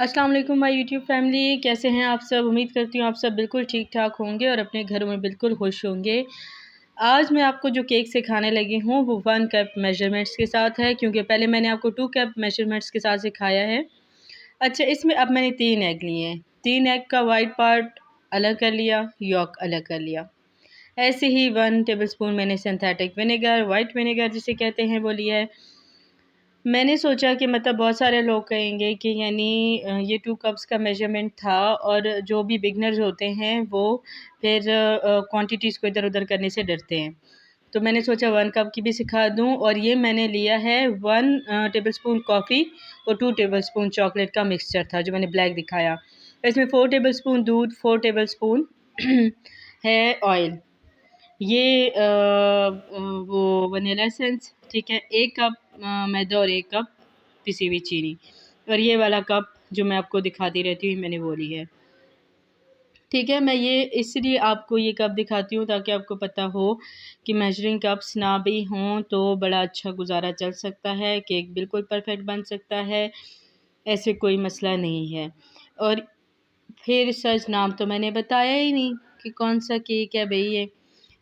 अस्सलाम वालेकुम my YouTube family, कैसे हैं आप सब। उम्मीद करती हूँ आप सब बिल्कुल ठीक ठाक होंगे और अपने घरों में बिल्कुल खुश होंगे। आज मैं आपको जो केक सिखाने लगी हूँ वो 1 कप मेजरमेंट्स के साथ है, क्योंकि पहले मैंने आपको 2 कप मेजरमेंट्स के साथ सिखाया है। अच्छा, इसमें अब मैंने 3 एग लिए हैं। 3 एग का वाइट पार्ट अलग कर लिया, यॉक अलग कर लिया। ऐसे ही 1 टेबल स्पून मैंने सिंथेटिक विनेगर, वाइट विनेगर जिसे कहते हैं, वो लिया है। मैंने सोचा कि मतलब बहुत सारे लोग कहेंगे कि ये 2 कप्स का मेजरमेंट था और जो भी बिगनर्स होते हैं वो फिर क्वांटिटीज़ को इधर-उधर करने से डरते हैं। तो मैंने सोचा 1 कप की भी सिखा दूँ, और ये मैंने लिया है 1 टेबलस्पून कॉफ़ी और 2 टेबलस्पून चॉकलेट का मिक्सचर था जो मैंने ब्लैक दिखाया। इसमें 4 टेबलस्पून दूध, 4 टेबलस्पून है ऑयल। ये वो वनीला एसेंस, ठीक है, 1 कप मैदा और 1 कप पिसी हुई चीनी, और ये वाला कप जो मैं आपको दिखाती रहती हूँ मैंने वो ली है। ठीक है, मैं ये इसलिए आपको ये कप दिखाती हूँ ताकि आपको पता हो कि मेजरिंग कप्स ना भी हों तो बड़ा अच्छा गुजारा चल सकता है, केक बिल्कुल परफेक्ट बन सकता है, ऐसे कोई मसला नहीं है। और फिर सच नाम तो मैंने बताया ही नहीं कि कौन सा केक है भई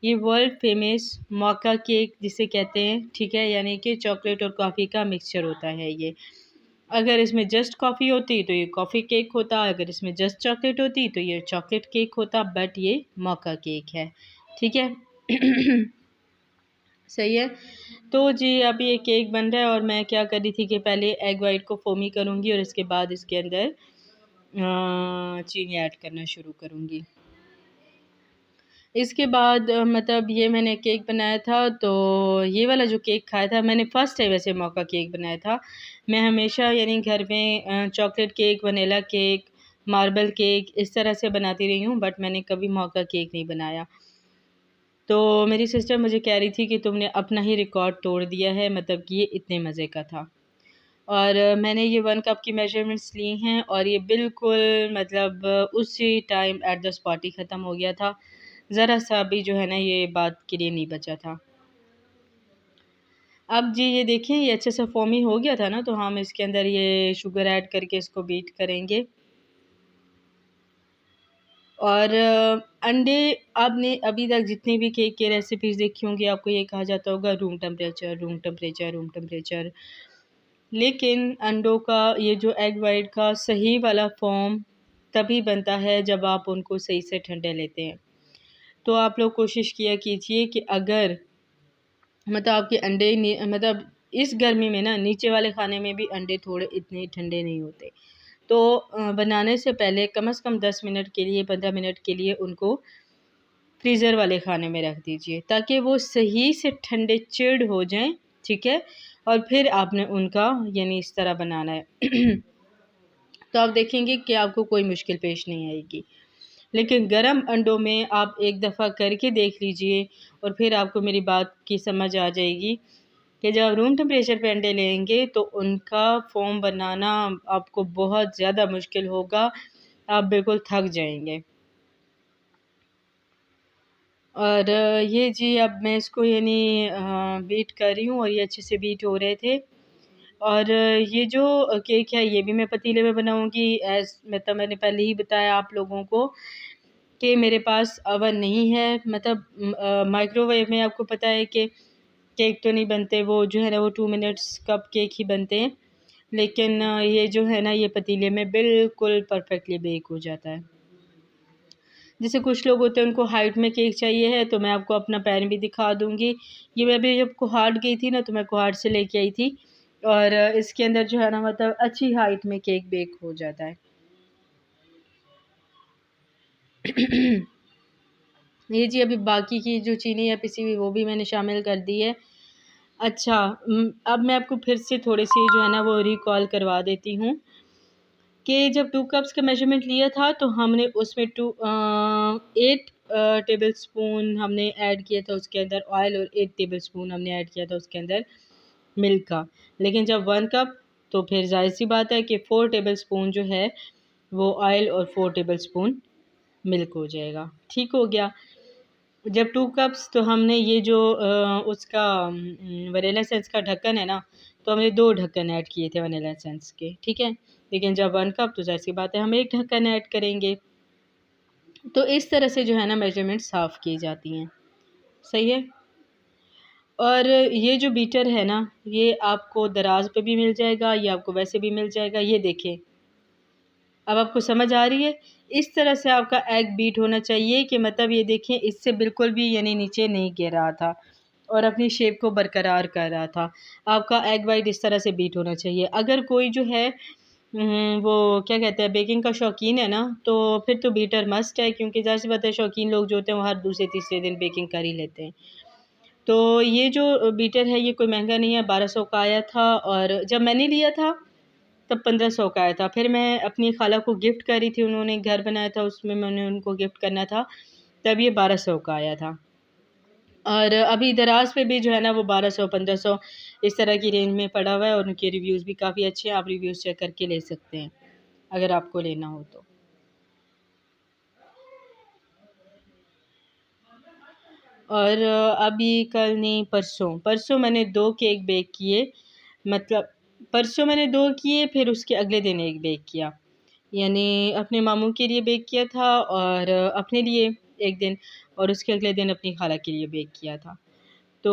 ये वर्ल्ड फेमस मोका केक जिसे कहते हैं, ठीक है, यानी कि चॉकलेट और कॉफ़ी का मिक्सचर होता है ये। अगर इसमें जस्ट कॉफ़ी होती तो ये कॉफ़ी केक होता, अगर इसमें जस्ट चॉकलेट होती तो ये चॉकलेट केक होता, बट ये मोका केक है, ठीक है। सही है। तो जी अब ये केक बन रहा है और मैं क्या कर रही थी कि पहले एग वाइट को फोमी करूँगी और इसके बाद इसके अंदर चीनी ऐड करना शुरू करूँगी। इसके बाद मतलब ये मैंने केक बनाया था, तो ये वाला जो केक खाया था मैंने फ़र्स्ट टाइम वैसे मॉका केक बनाया था। मैं हमेशा यानी घर में chocolate cake, vanilla cake, marble cake इस तरह से बनाती रही हूँ, बट मैंने कभी मॉका केक नहीं बनाया। तो मेरी सिस्टर मुझे कह रही थी कि तुमने अपना ही रिकॉर्ड तोड़ दिया है, मतलब कि ये इतने मज़े का था। और मैंने ये 1 कप की मेजरमेंट्स ली हैं और ये बिल्कुल मतलब उसी टाइम एट द स्पॉट ही ख़त्म हो गया था। ज़रा-सा भी जो है ना ये बात के लिए नहीं बचा था। अब जी ये देखिए ये अच्छे से फ़ोमी हो गया था ना, तो हम इसके अंदर ये शुगर ऐड करके इसको बीट करेंगे। और अंडे, आपने अभी तक जितनी भी केक की रेसिपीज़ देखी होंगी आपको ये कहा जाता होगा room temperature, room temperature, room temperature. लेकिन अंडों का ये जो एग वाइट का सही वाला फ़ॉर्म तभी बनता है जब आप उनको सही से ठंडे लेते हैं। तो आप लोग कोशिश किया कीजिए कि अगर मतलब आपके अंडे मतलब इस गर्मी में ना नीचे वाले खाने में भी अंडे थोड़े इतने ठंडे नहीं होते। तो बनाने से पहले कम से कम 10 मिनट के लिए, 15 मिनट के लिए उनको फ्रीज़र वाले खाने में रख दीजिए ताकि वो सही से ठंडे चिल्ड हो जाएँ, ठीक है? और फिर आपने उनका यानी इस तरह बनाना है। तो आप देखेंगे कि आपको कोई मुश्किल पेश नहीं आएगी। लेकिन गरम अंडों में आप एक दफ़ा करके देख लीजिए और फिर आपको मेरी बात की समझ आ जाएगी कि जब रूम टेम्परेचर पे अंडे लेंगे तो उनका फ़ोम बनाना आपको बहुत ज़्यादा मुश्किल होगा, आप बिल्कुल थक जाएँगे। और ये जी अब मैं इसको बीट कर रही हूँ और ये अच्छे से बीट हो रहे थे। और ये जो केक है ये भी मैं पतीले में बनाऊँगी, एज़ मतलब मैंने पहले ही बताया आप लोगों को कि मेरे पास अवन नहीं है, मतलब माइक्रोवेव में आपको पता है कि केक तो नहीं बनते, वो जो है ना वो 2 मिनट्स कप केक ही बनते हैं। लेकिन ये जो है ना ये पतीले में बिल्कुल परफेक्टली बेक हो जाता है। जैसे कुछ लोग होते हैं उनको हाइट में केक चाहिए है, तो मैं आपको अपना पैन भी दिखा दूँगी। ये मैं अभी जब कुहाट गई थी ना तो मैं कुहाट से लेके आई थी, और इसके अंदर जो है ना मतलब अच्छी हाइट में केक बेक हो जाता है। ये जी अभी बाकी की जो चीनी है पिसी हुई वो भी मैंने शामिल कर दी है। अच्छा, अब मैं आपको फिर से थोड़ी-सी जो है ना वो रिकॉल करवा देती हूँ कि जब 2 कप्स का मेज़रमेंट लिया था तो हमने उसमें 8 टेबलस्पून हमने ऐड किया था उसके अंदर ऑयल, और 8 टेबलस्पून हमने ऐड किया था उसके अंदर मिल्क का। लेकिन जब 1 कप तो फिर ज़ाहिर-सी बात है कि 4 टेबलस्पून जो है वो ऑयल और 4 टेबलस्पून मिल्क हो जाएगा। ठीक हो गया। जब 2 कप्स तो हमने ये जो उसका वनीला एसेंस का ढक्कन है ना, तो हमने 2 ढक्कन ऐड किए थे वनीला एसेंस के, ठीक है। लेकिन जब 1 कप तो ज़ाहिर सी बात है हम 1 ढक्कन ऐड करेंगे। तो इस तरह से जो है ना मेजरमेंट साफ़ की जाती हैं, सही है। और ये जो बीटर है ना, ये आपको दराज पे भी मिल जाएगा, ये आपको वैसे भी मिल जाएगा। ये देखें, अब आपको समझ आ रही है? इस तरह से आपका एग बीट होना चाहिए कि मतलब ये देखें इससे बिल्कुल भी यानी नीचे नहीं गिर रहा था और अपनी शेप को बरकरार कर रहा था। आपका एग वाइट इस तरह से बीट होना चाहिए। अगर कोई जो है वो क्या कहते हैं बेकिंग का शौकीन है ना, तो फिर तो बीटर मस्ट है, क्योंकि ज़ाहिर सी बात है शौकीन लोग जो होते हैं वो हर दूसरे तीसरे दिन बेकिंग कर ही लेते हैं। तो ये जो बीटर है ये कोई महंगा नहीं है, 1200 का आया था और जब मैंने लिया था तब 1500 का आया था। फिर मैं अपनी खाला को गिफ्ट करी थी, उन्होंने घर बनाया था उसमें मैंने उनको गिफ्ट करना था, तब ये 1200 का आया था। और अभी दराज पे भी जो है ना वो 1200-1500 इस तरह की रेंज में पड़ा हुआ है और उनके रिव्यूज़ भी काफ़ी अच्छे हैं। आप रिव्यूज़ चेक करके ले सकते हैं अगर आपको लेना हो तो। और अभी कल नहीं परसों मैंने 2 केक बेक किए, मतलब परसों मैंने 2 किए, फिर उसके अगले दिन 1 बेक किया। यानी अपने मामू के लिए बेक किया था और अपने लिए 1 दिन और उसके अगले दिन अपनी खाला के लिए बेक किया था। तो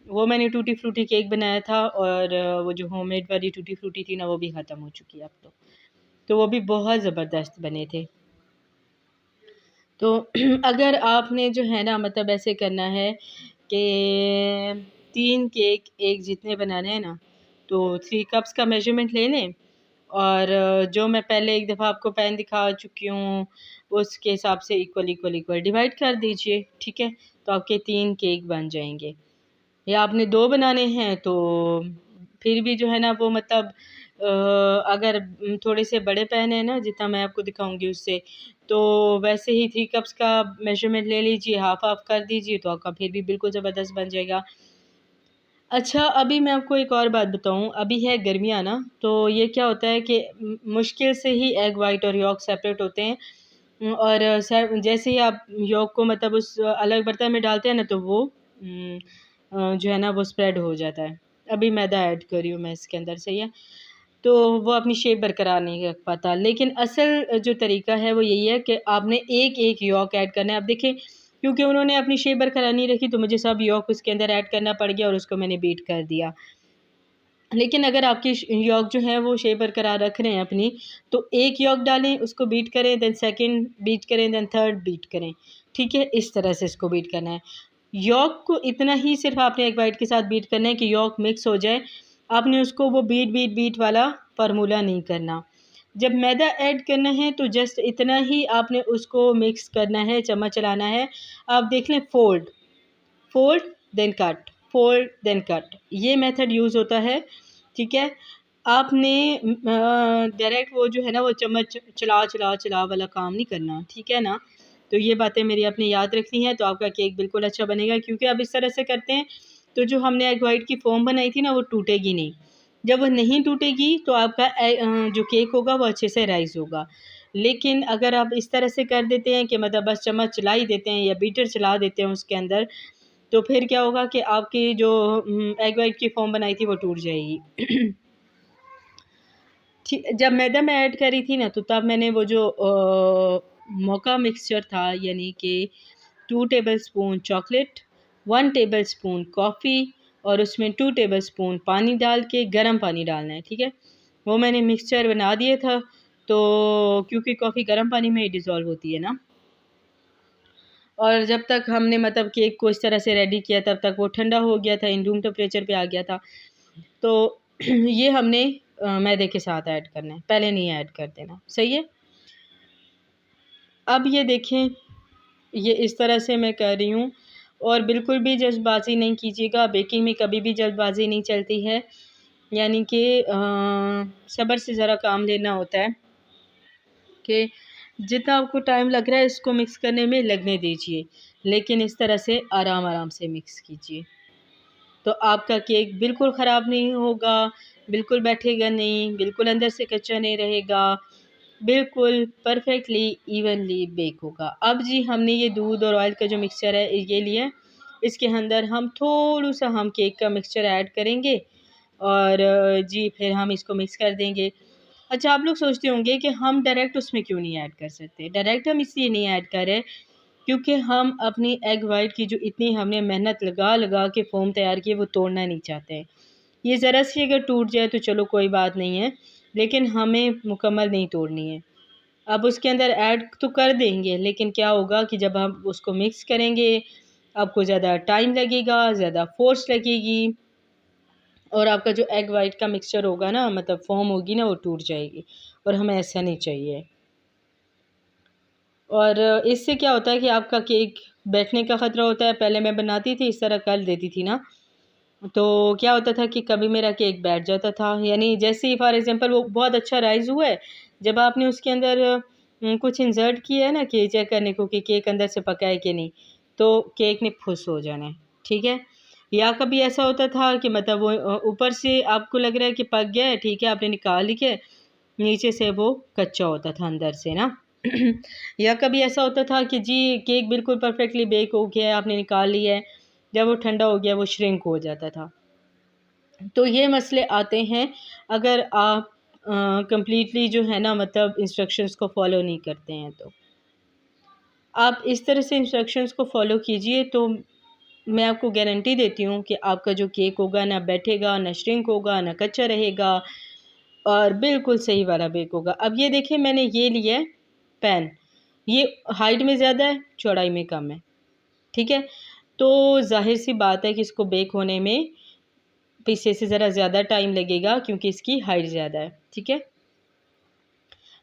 वो मैंने टूटी फ्रूटी केक बनाया था और वो जो होममेड वाली टूटी फ्रूटी थी ना वो भी ख़त्म हो चुकी है अब तो। तो वो भी बहुत ज़बरदस्त बने थे। तो अगर आपने जो है ना मतलब ऐसे करना है कि 3 केक एक जितने बनाने हैं ना, तो 3 कप्स का मेजरमेंट ले लें और जो मैं पहले एक दफ़ा आपको पैन दिखा चुकी हूँ, उसके हिसाब से इक्वल डिवाइड कर दीजिए, ठीक है? तो आपके 3 केक बन जाएँगे। या आपने 2 बनाने हैं तो फिर भी जो है ना वो मतलब अगर थोड़े से बड़े पैन है ना जितना मैं आपको दिखाऊँगी उससे, तो वैसे ही 3 कप्स का मेज़रमेंट ले लीजिए, हाफ़-हाफ़ कर दीजिए तो आपका फिर भी बिल्कुल ज़बरदस्त बन जाएगा। अच्छा, अभी मैं आपको एक और बात बताऊँ, अभी है गर्मियाँ ना, तो ये क्या होता है कि मुश्किल से ही एग वाइट और यॉक सेपरेट होते हैं। और जैसे ही आप यॉक को मतलब उस अलग बर्तन में डालते हैं ना, तो वो जो है ना वो स्प्रेड हो जाता है। अभी मैदा ऐड कर रही हूँ मैं इसके अंदर, सही है? तो वो अपनी शेप बरकरार नहीं रख पाता। लेकिन असल जो तरीका है वो यही है कि आपने एक-एक यॉक ऐड करना है। अब देखिए, क्योंकि उन्होंने अपनी शेप बरकरार नहीं रखी तो मुझे सब यॉक उसके अंदर ऐड करना पड़ गया और उसको मैंने बीट कर दिया। लेकिन अगर आपकी यॉक जो है वो शेप बरकरार रख रहे हैं अपनी, तो एक यॉक डालें, उसको बीट करें, देन सेकंड बीट करें, देन थर्ड बीट करें। ठीक है? इस तरह से इसको बीट करना है। यॉक को इतना ही सिर्फ़ आपने एग वाइट के साथ बीट करना है कि यॉक मिक्स हो जाए। आपने उसको वो बीट वाला फ़ॉर्मूला नहीं करना। जब मैदा ऐड करना है तो जस्ट इतना ही आपने उसको मिक्स करना है, चम्मच चलाना है। आप देख लें fold, fold then cut, fold then cut, ये मेथड यूज़ होता है, ठीक है? आपने डायरेक्ट वो जो है ना वो चम्मच चला वाला काम नहीं करना, ठीक है ना? तो ये बातें मेरी आपने याद रखनी है, तो आपका केक बिल्कुल अच्छा बनेगा, क्योंकि आप इस तरह से करते हैं तो जो हमने एग वाइट की फ़ोम बनाई थी ना वो टूटेगी नहीं। जब वो नहीं टूटेगी तो आपका जो केक होगा वो अच्छे से राइज़ होगा। लेकिन अगर आप इस तरह से कर देते हैं कि मतलब बस चम्मच चला ही देते हैं या बीटर चला देते हैं उसके अंदर, तो फिर क्या होगा कि आपकी जो एग वाइट की फ़ोम बनाई थी वो टूट जाएगी। ठी जब मैदा मैं ऐड करी थी ना, तो तब मैंने वो जो मोका मिक्सचर था, यानी कि 2 टेबलस्पून चॉकलेट, 1 टेबलस्पून कॉफ़ी और उसमें 2 टेबलस्पून पानी डाल के गर्म पानी डालना है, ठीक है? वो मैंने मिक्सचर बना दिया था, तो क्योंकि कॉफ़ी गर्म पानी में ही डिज़ॉल्व होती है ना। और जब तक हमने मतलब केक को इस तरह से रेडी किया तब तक वो ठंडा हो गया था, इन रूम टेम्परेचर पे आ गया था। तो ये हमने मैदे के साथ ऐड करना है, पहले नहीं ऐड कर देना, सही है? अब ये देखें, ये इस तरह से मैं कर रही हूँ और बिल्कुल भी जल्दबाज़ी नहीं कीजिएगा, बेकिंग में कभी भी जल्दबाज़ी नहीं चलती है। यानी कि सब्र से ज़रा काम लेना होता है कि जितना आपको टाइम लग रहा है इसको मिक्स करने में लगने दीजिए, लेकिन इस तरह से आराम-आराम से मिक्स कीजिए। तो आपका केक बिल्कुल ख़राब नहीं होगा, बिल्कुल बैठेगा नहीं, बिल्कुल अंदर से कच्चा नहीं रहेगा, बिल्कुल परफ़ेक्टली इवनली बेक होगा। अब जी हमने ये दूध और ऑयल का जो मिक्सचर है ये लिया है, इसके अंदर हम थोड़ा-सा हम केक का मिक्सचर ऐड करेंगे और जी फिर हम इसको मिक्स कर देंगे। अच्छा, आप लोग सोचते होंगे कि हम डायरेक्ट उसमें क्यों नहीं ऐड कर सकते। डायरेक्ट हम इसलिए नहीं ऐड कर रहे क्योंकि हम अपनी एग वाइट की जो इतनी हमने मेहनत लगा लगा के फ़ोम तैयार की है वो तोड़ना नहीं चाहते हैं। ये ज़रा सी अगर टूट जाए तो चलो कोई बात नहीं है, लेकिन हमें मुकम्मल नहीं तोड़नी है। अब उसके अंदर ऐड तो कर देंगे, लेकिन क्या होगा कि जब हम उसको मिक्स करेंगे आपको ज़्यादा टाइम लगेगा, ज़्यादा फोर्स लगेगी और आपका जो एग वाइट का मिक्सचर होगा ना, मतलब फ़ोम होगी ना, वो टूट जाएगी और हमें ऐसा नहीं चाहिए। और इससे क्या होता है कि आपका केक बैठने का ख़तरा होता है। पहले मैं बनाती थी इस तरह कर देती थी ना, तो क्या होता था कि कभी मेरा केक बैठ जाता था, यानी जैसे ही फॉर एग्ज़ाम्पल वो बहुत अच्छा राइज़ हुआ है, जब आपने उसके अंदर कुछ इंसर्ट किया है ना कि चेक करने को कि केक अंदर से पका है कि नहीं, तो केक ने फुस हो जाना है, ठीक है। या कभी ऐसा होता था कि मतलब वो ऊपर से आपको लग रहा है कि पक गया है, ठीक है, आपने निकाल के नीचे से वो कच्चा होता था अंदर से ना। या कभी ऐसा होता था कि जी केक बिल्कुल परफेक्टली बेक हो गया है, आपने निकाल लिया है, जब वो ठंडा हो गया वो श्रिंक हो जाता था। तो ये मसले आते हैं अगर आप कंप्लीटली जो है ना, मतलब इंस्ट्रक्शंस को फॉलो नहीं करते हैं। तो आप इस तरह से इंस्ट्रक्शंस को फॉलो कीजिए तो मैं आपको गारंटी देती हूँ कि आपका जो केक होगा ना बैठेगा, ना श्रिंक होगा, ना कच्चा रहेगा और बिल्कुल सही वाला बेक होगा। अब ये देखिए मैंने ये लिया है पैन, ये हाइट में ज़्यादा है, चौड़ाई में कम है, ठीक है। तो ज़ाहिर सी बात है कि इसको बेक होने में पीछे से ज़रा ज़्यादा टाइम लगेगा क्योंकि इसकी हाइट ज़्यादा है, ठीक है।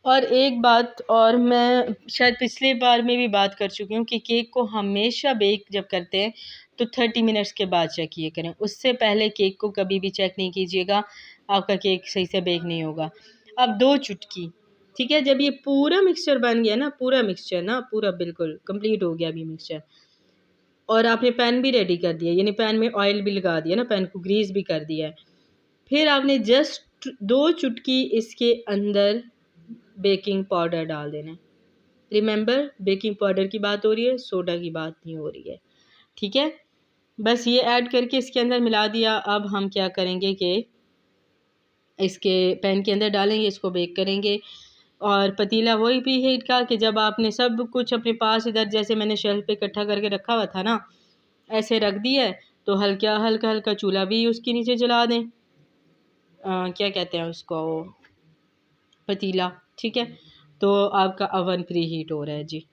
और एक बात और मैं शायद पिछली बार में भी बात कर चुकी हूँ कि केक को हमेशा बेक जब करते हैं तो 30 मिनट्स के बाद चेक किया करें, उससे पहले केक को कभी भी चेक नहीं कीजिएगा, आपका केक सही से बेक नहीं होगा। अब 2 चुटकी, ठीक है, जब ये पूरा मिक्सचर बन गया ना, पूरा मिक्सचर ना, पूरा बिल्कुल कंप्लीट हो गया अभी मिक्सचर, और आपने पैन भी रेडी कर दिया, यानी पैन में ऑयल भी लगा दिया ना, पैन को ग्रीस भी कर दिया है, फिर आपने जस्ट 2 चुटकी इसके अंदर बेकिंग पाउडर डाल देना है। रिमेंबर, बेकिंग पाउडर की बात हो रही है, सोडा की बात नहीं हो रही है, ठीक है। बस ये ऐड करके इसके अंदर मिला दिया। अब हम क्या करेंगे कि इसके पैन के अंदर डालेंगे, इसको बेक करेंगे। और पतीला वही भी हीट का कि जब आपने सब कुछ अपने पास इधर जैसे मैंने शेल्फ पे इकट्ठा करके रखा हुआ था ना, ऐसे रख दिया है, तो हल्का हल्का हल्का चूल्हा भी उसके नीचे जला दें, क्या कहते हैं उसको, पतीला, ठीक है। तो आपका अवन प्री हीट हो रहा है जी।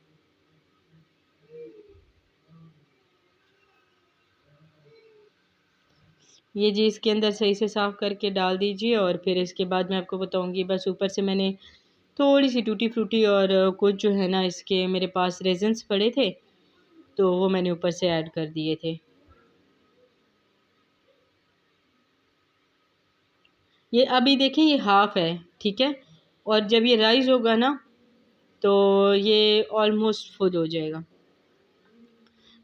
ये जी इसके अंदर सही से साफ़ करके डाल दीजिए और फिर इसके बाद मैं आपको बताऊंगी, बस ऊपर से मैंने थोड़ी सी टूटी फ्रूटी और कुछ जो है ना इसके मेरे पास रेजन्स पड़े थे तो वो मैंने ऊपर से ऐड कर दिए थे। ये अभी देखिए ये हाफ़ है, ठीक है, और जब ये राइज़ होगा ना तो ये ऑलमोस्ट फुल हो जाएगा।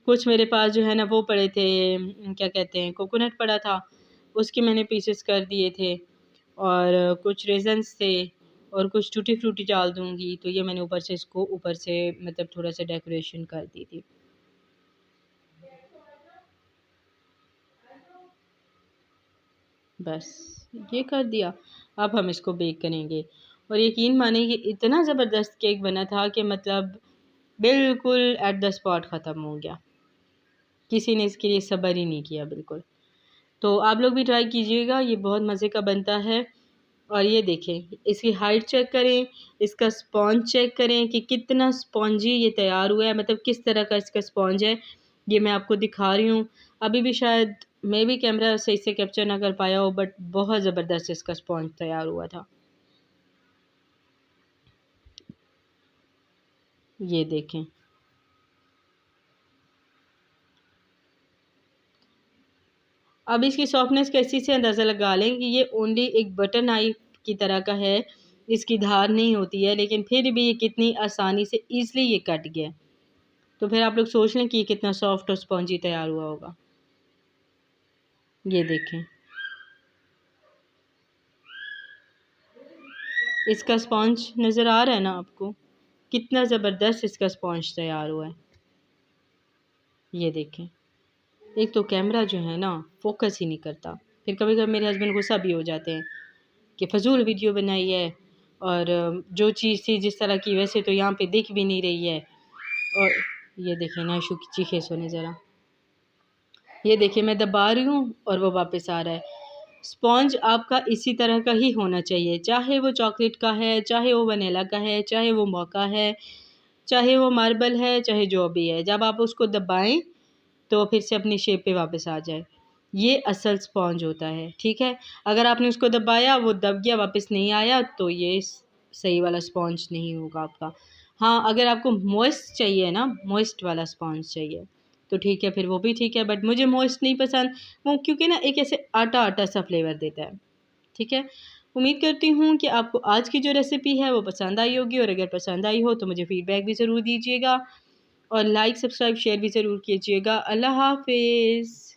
कुछ मेरे पास जो है ना वो पड़े थे, क्या कहते हैं, कोकोनट पड़ा था, उसके मैंने पीसेस कर दिए थे, और कुछ रेज़न्स थे और कुछ टूटी फ्रूटी डाल दूँगी, तो ये मैंने ऊपर से इसको ऊपर से मतलब थोड़ा-सा डेकोरेशन कर दी थी। बस ये कर दिया। अब हम इसको बेक करेंगे और यकीन मानिए कि इतना ज़बरदस्त केक बना था कि मतलब बिल्कुल एट द स्पॉट ख़त्म हो गया। किसी ने इसके लिए सब्र ही नहीं किया बिल्कुल। तो आप लोग भी ट्राई कीजिएगा, ये बहुत मज़े का बनता है। और ये देखें, इसकी हाइट चेक करें, इसका स्पॉन्ज चेक करें कि कितना स्पॉन्जी ये तैयार हुआ है, मतलब किस तरह का इसका स्पॉन्ज है, ये मैं आपको दिखा रही हूँ। अभी भी शायद मैं भी कैमरा सही से कैप्चर ना कर पाया हो, बट बहुत ज़बरदस्त इसका स्पॉन्ज तैयार हुआ था। ये देखें, अब इसकी सॉफ्टनेस कैसी से अंदाज़ा लगा लें कि ये ओनली एक बटर नाइफ की तरह का है, इसकी धार नहीं होती है, लेकिन फिर भी ये कितनी आसानी से ईज़िली ये कट गया। तो फिर आप लोग सोच लें कि ये कितना सॉफ्ट और स्पॉन्जी तैयार हुआ होगा। ये देखें, इसका स्पॉन्ज नज़र आ रहा है ना आपको, कितना ज़बरदस्त इसका स्पॉन्ज तैयार हुआ है। ये देखें, एक तो कैमरा जो है ना फोकस ही नहीं करता। फिर कभी कभी मेरे हस्बैंड गुस्सा भी हो जाते हैं कि फ़जूल वीडियो बनाई है, और जो चीज़ थी जिस तरह की वैसे तो यहाँ पे दिख भी नहीं रही है। और ये देखें ना आयशु की चीखें सुने ज़रा, ये देखिए मैं दबा रही हूँ और वो वापस आ रहा है। स्पॉन्ज आपका इसी तरह का ही होना चाहिए, चाहे वो चॉकलेट का है, चाहे वो वनीला का है, चाहे वो मोका है, चाहे वो मार्बल है, चाहे जो भी है। जब आप उसको दबाएं तो फिर से अपनी शेप पे वापस आ जाए। ये असल स्पॉन्ज होता है, ठीक है। अगर आपने उसको दबाया, वो दब गया, वापस नहीं आया, तो ये सही वाला स्पॉन्ज नहीं होगा आपका। हाँ, अगर आपको मॉइस्ट चाहिए ना, मॉइस्ट वाला स्पॉन्ज चाहिए तो ठीक है, फिर वो भी ठीक है, बट मुझे मॉइस्ट नहीं पसंद वो, क्योंकि ना एक ऐसे आटा आटा सा फ्लेवर देता है, ठीक है। उम्मीद करती हूँ कि आपको आज की जो रेसिपी है वो पसंद आई होगी, और अगर पसंद आई हो तो मुझे फ़ीडबैक भी ज़रूर दीजिएगा, और लाइक सब्सक्राइब शेयर भी ज़रूर कीजिएगा। अल्लाह हाफ़िज़।